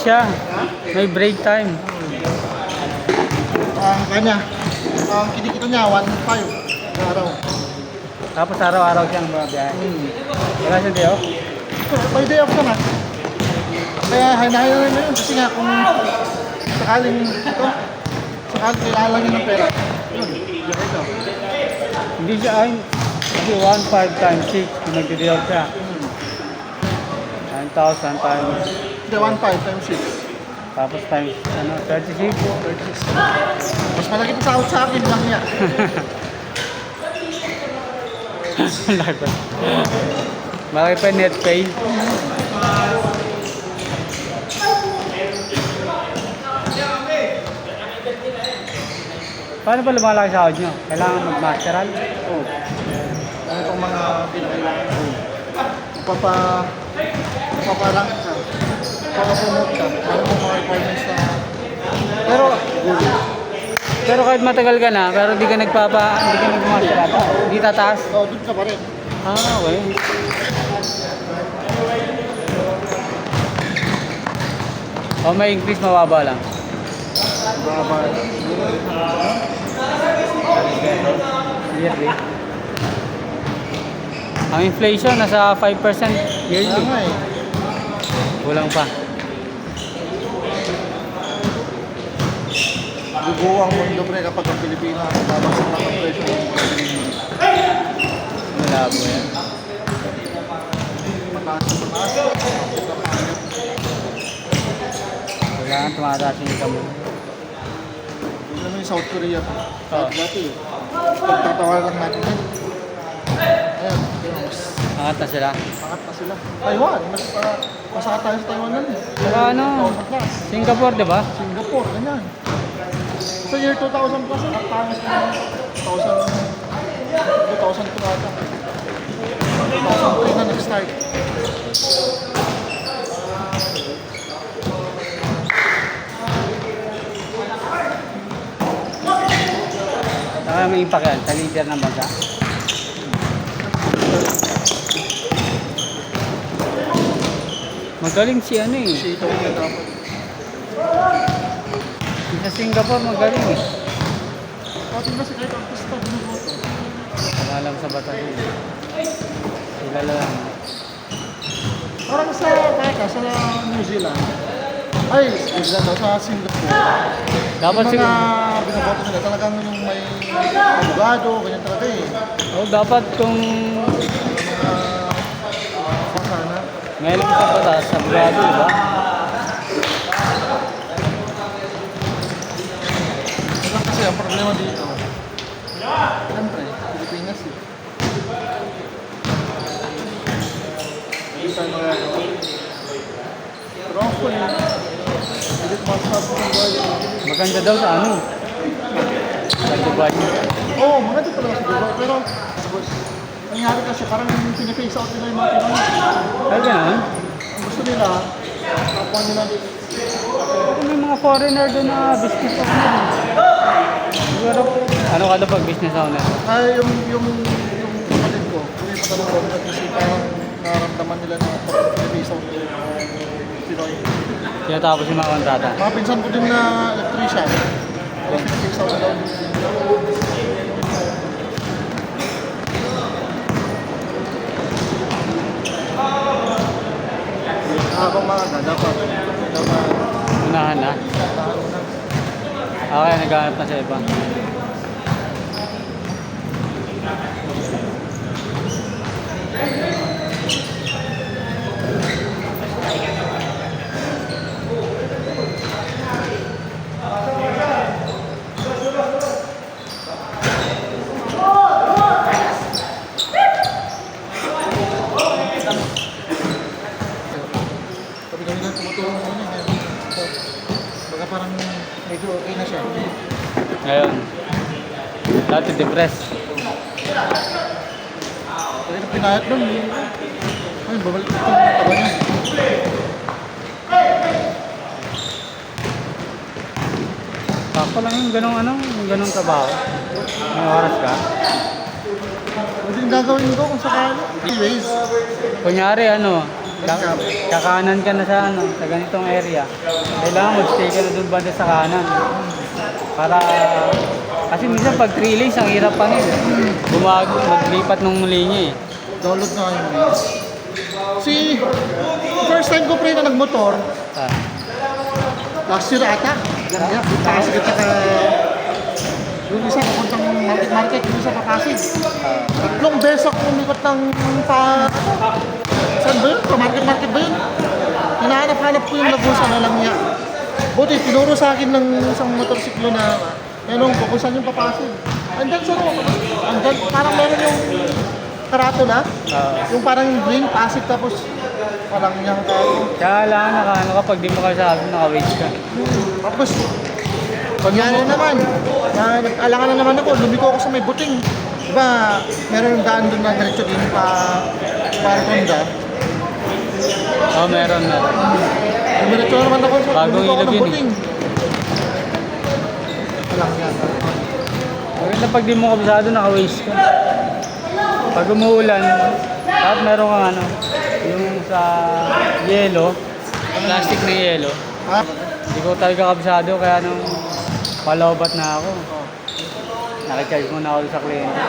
siya. May break time. Kanya, ang kinikita niya, 1.5 na araw. Tapos araw-araw siyang bumabiyahe. Wala siya day off. May day off ka na. Kaya hinahayo na yun kasi nga kung sakaling ito, sakaling kailangan niya ng pera. Yun, biyahe daw. Hindi siya ay, kasi 1.5 times 6, kung nag-day off siya. 9,000 times, Hindi, 1.5 times 6. tapos times, 36. 36. Mas malaki pa sahod sa akin lang niya. Laki. Malaki pa net pay. Paano ba lumalaki sahod nyo? Kailangan mag-masteral? Oo. Ano itong mga pinakailangan ko? Paparank ka. Papapromote ka. Ano yung mga requirements na Pero kahit matagal ka na, pero hindi ka nag-masteral, hindi tataas? Oo, doon ka pa rin. Okay. O may increase, mababa lang. Baba. Yearly. Ang inflation nasa 5% yearly. Kaya nga eh. Kulang pa. Guguho ang mundo pre kapag ang Pilipinas babagsak na ang presyo ng Malabo yan. Kailangan tumataas yung income mo. Hindi naman yung South Korea. Oo. Dati, pagtatawaran lang natin yan. Ayan, mas Angat na sila. pangat na sila. Taiwan, mas tayo sa Taiwan lang eh. Saka ano, 2000 plus. Singapore, di ba? Singapore, ganyan. Sa year 2000 plus, ang tamas na 2002 ata. 2003 na nag-start. Saka may impact yan sa leader ng bansa. Magaling si ano eh. Si ito yung dapat. Sa Singapore magaling eh. Pati ba si kahit artista, binuboto. Wala lang sa batas yun. Sila lang. Parang sa New Zealand. Ay, New Zealand daw, sa Singapore. Dapat Yung mga siguro. binoboto nila, talagang yung may abogado, ganyan talaga eh. Oh, dapat kung Sana. ngayon lang sa batas, sa brado, di ba? Kasi ang problema dito, siyempre, Pilipinas eh. Hindi tayo magagawa. Pero hopefully, hindi ko masasabi ng buhay. Maganda daw sa ano? Sa Dubai. Oo, maganda talaga siguro. Pero, nangyari kasi parang piniface out nila yung mga Pinoy. Ay, gano'n? Ang gusto nila, kapwa nila Pero may mga foreigner doon na business owner. Siguro, ano ka daw pag business owner? ay yung kapatid ko, lumipat na ng contract kasi parang nararamdaman nila na piniface out yung Pinoy. Kaya tapos yung mga kontrata. Mga pinsan ko din na electrician, piniface out daw yung habang maaga, dapat Unahan na. Okay, naghahanap na sa iba. kami lang tumutulong sa kanya. Baka parang medyo okay na siya. Ngayon, dati depressed. Kasi nung pinayat nun, ay, babalik ito yung taba niya. Ako lang yung ganong trabaho. May oras ka. Pwede yung gagawin ko kung sakali. Anyways, Kunyari, Ka- Kakanan ka na sa ano, sa ganitong area. Kailangan mag-stay ka na doon banda sa kanan. Para, kasi minsan pag 3 lanes, ang hirap pa rin. Maglipat ng linya eh. Download na kayo. First time ko pre na nagmotor, Ah, last year ata. Ganyan. Kasi kita ka, yung isa papuntang market, yung isa pa Pasig. Tatlong beses ako umikot ng saan ba yun? Market ba yun? Hinahanap-hanap ko yung lagusan na lang niya. Buti, tinuro sa akin ng isang motorsiklo na kung saan yung papasig. Andyan sa andyan, parang meron yung karatula. Yung parang green, Pasig, tapos parang yung kaya ano kapag di mo kasabi, naka-waste ka. tapos, nangyari naman, nag-alangan na naman ako, lumiko ako sa may buting. Diba, meron yung daan doon na diretso din para Honda. Oo, meron. Diretso naman ako, Bagong lumiko ako ilog ng yun eh. buting. Alang yan. Maganda pag di mo kabisado, naka-waste ka. Pag umuulan, tapos meron kang ano, yung sa yelo, plastic na yelo. Ha? Hindi ko talaga kabisado, kaya nung palaubat na ako. Nakicharge muna ako sa kliyente.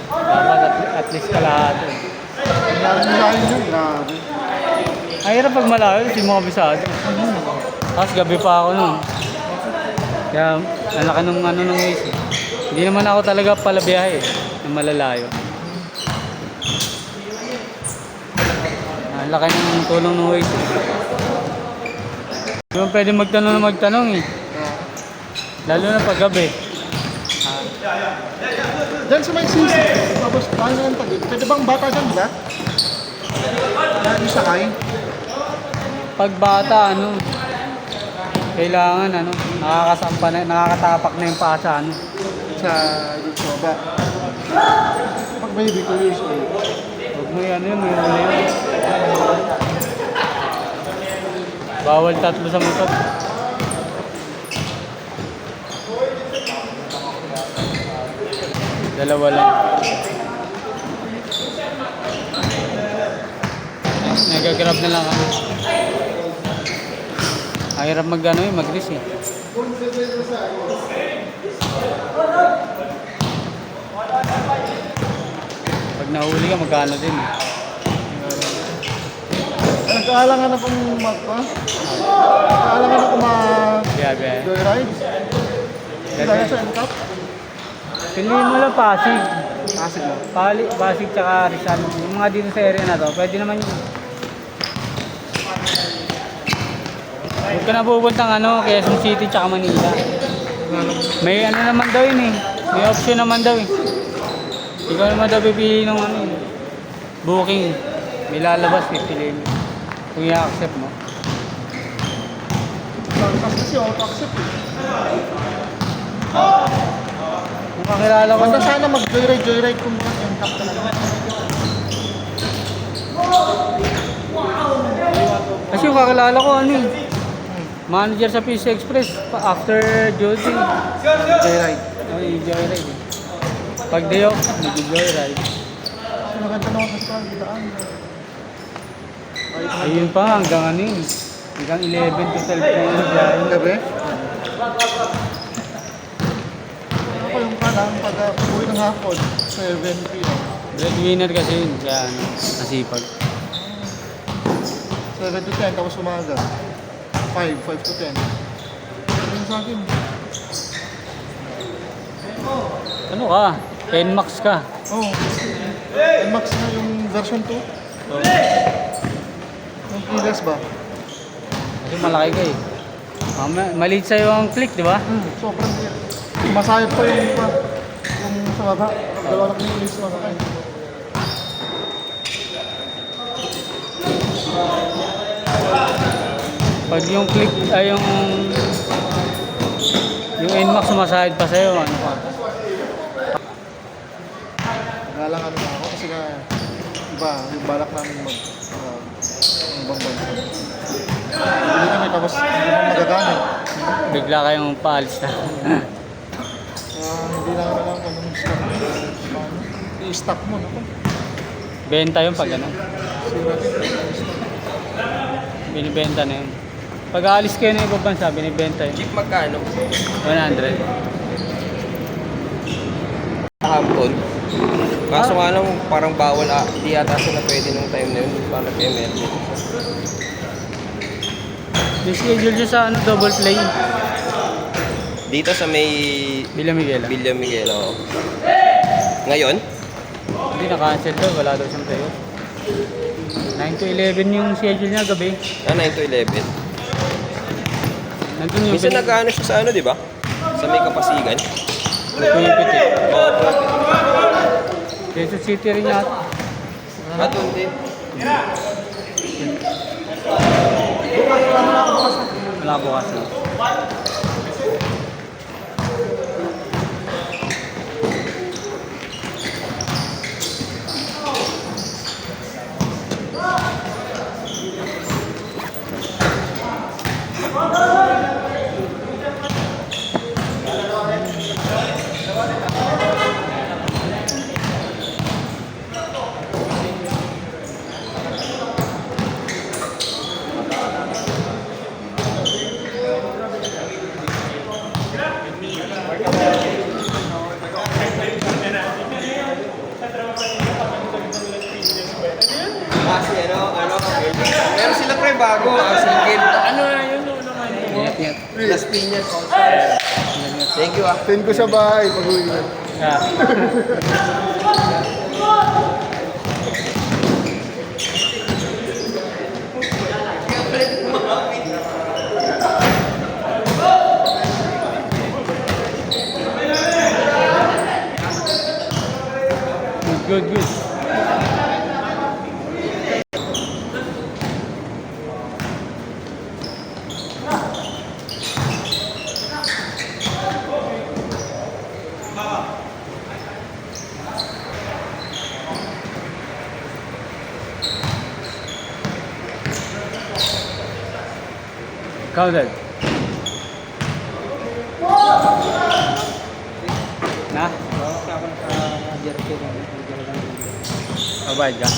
Dapat at least kalahati. Nangyari yun, grabe. Ang hirap pag malayo, hindi mo kabisado. Tapos gabi pa ako nun. Kaya ang laki nung ano nung waste. Hindi naman ako talaga pala biyahe na malalayo. Ang laki ng tulong ng waste. Hindi mo pwede magtanong eh. Lalo na pag gabi. Diyan sa may sisi, tapos paano yung tagig? Pwede bang bata dyan, di ba? Yung sakay? Pag bata, ano, kailangan, ano, nakakatapak na yung paa sa, ano. Sa dito sa baba. Pag baby 2 years old. Huwag mo yan, may huli yun. Bawal 3 sa motor. Dalawa lang. Nagagrab na lang kami. Ang hirap mag-race eh. Pag nahuli ka, magkano din eh. Nagkaalangan na pong nagkaalangan na pong Biyahe. joyride. Kaya sa NCAP. Piliin mo lang Pasig. Pasig mo. Pasig tsaka Rizal. Yung mga dito sa area na to, pwede naman yun. Huwag ka na pupuntang Quezon City tsaka Manila. May ano naman daw yun eh. May option naman daw eh. Ikaw naman daw pipili ng booking. May lalabas, pipiliin mo. Kung i-accept mo. Kasi auto-accept eh. Kung kakilala ko, Basta sana mag-joyride kung NCAP talaga. kasi yung kakilala ko manager sa PC Express after duty. Joyride. Ay, joyride eh. Pag day off, nag-joyride. Kasi maganda naman kasi ang daan. Ayun pa, hanggang hanggang 11 to 12 na yung biyahe. Gabi? Ako yung kalang pag-uwi ng hapon, 7 p.m. Breadwinner kasi yun, kaya nasipag. 7 to 10, tapos umaga. 5 to 10. Ano yung sa akin? Ano ka? 10 max ka. Oo. Max na yung version 2. Yung keyless ba? Kasi malaki ka eh. Maliit sa'yo ang click, di ba? Sobrang liit. Masayap pa yung sa baba. Dalawa na keyless masakay. Pag yung click, ay yung NMAX sumasahid pa sa'yo, ano ka? Nagalang na ako kasi nga iba, yung balak namin ibang bansa. Hindi kami tapos hindi naman magagamit. Bigla kayong paalis na. Hindi namin alam kung anong stock. I-stock mo na to. Benta yun pag ano. Binibenta na yun. Pag aalis kayo ng ibang bansa, binibenta yun. Jeep magkano? 100. Hampton. Kaso nga lang, parang bawal, di ata sila pwede nung time na yun. Parang ML. Schedule nyo sa ano, double play. Dito sa may Villa Miguel. Villa Miguel, oo. Ngayon? Hindi na-cancel daw, wala daw siyang playoff. 9 to 11 yung schedule niya gabi. 9 to 11. Nandun yung Minsan nag-ano siya sa ano, di ba? Sa may Kapasigan. Pumipit eh. Oo, Quezon City rin yata. doon din. Wala bukas na. Kasi meron sila pre bago, single. Ano na yun? Ingat. Las Piñas. Thank you ah. Send ko sa bahay pag-uwi na. Yeah. Good. Ikaw, Dad. Na? Mabayad ka?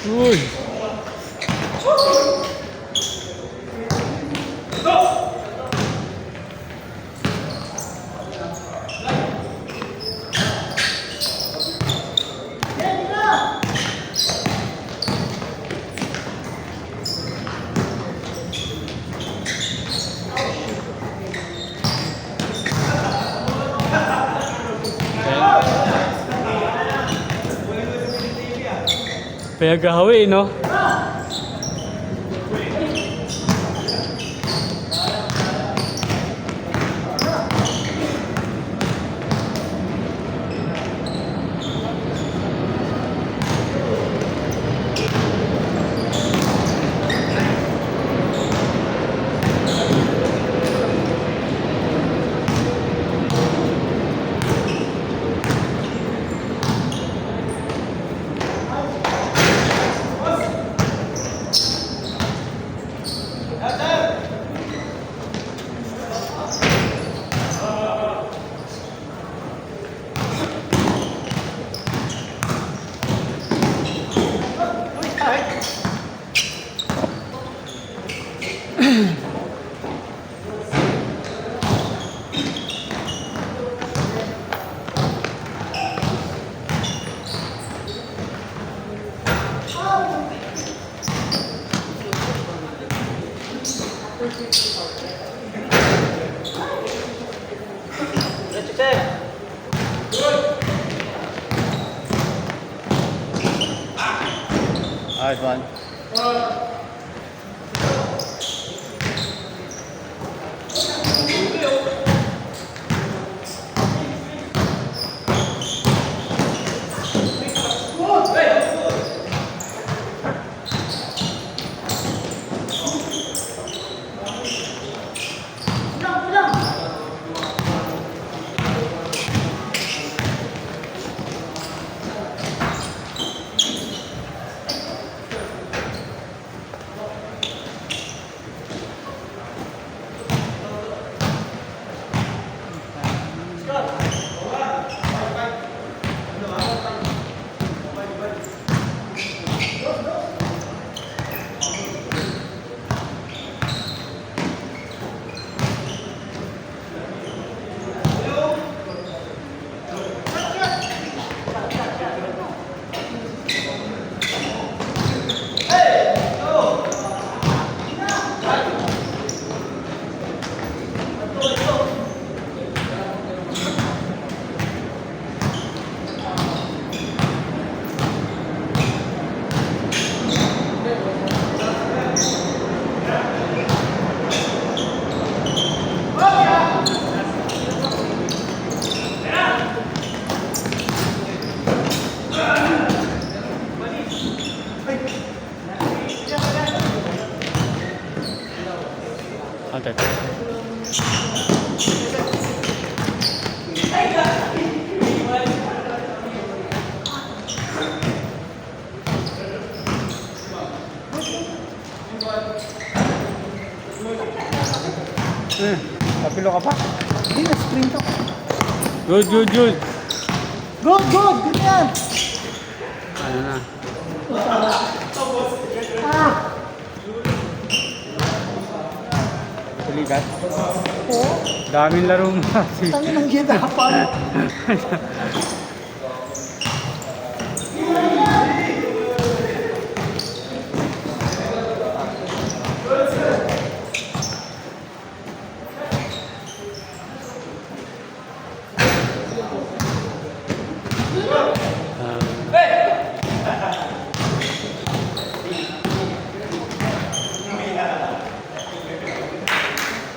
Uy! Pinagahawi, no? Alright, one. Ito. Kapilo ka pa? Hindi na, sprint ako. Good, good, good. Good, good! Ganyan! Ano na? Ah! Tuligat. Oo. Daming laro mo. Tangin ang ginapan.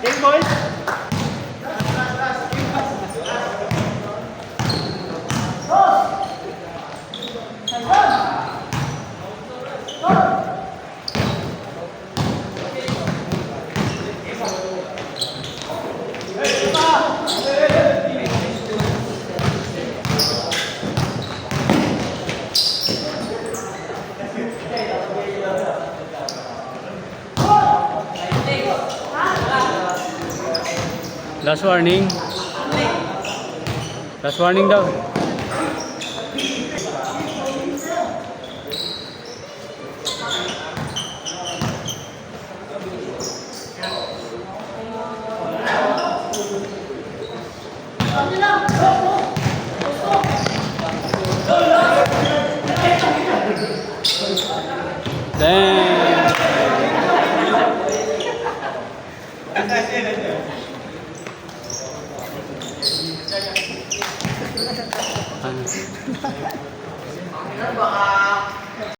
Game boys! Last warning. Last warning daw. Damn. Ano?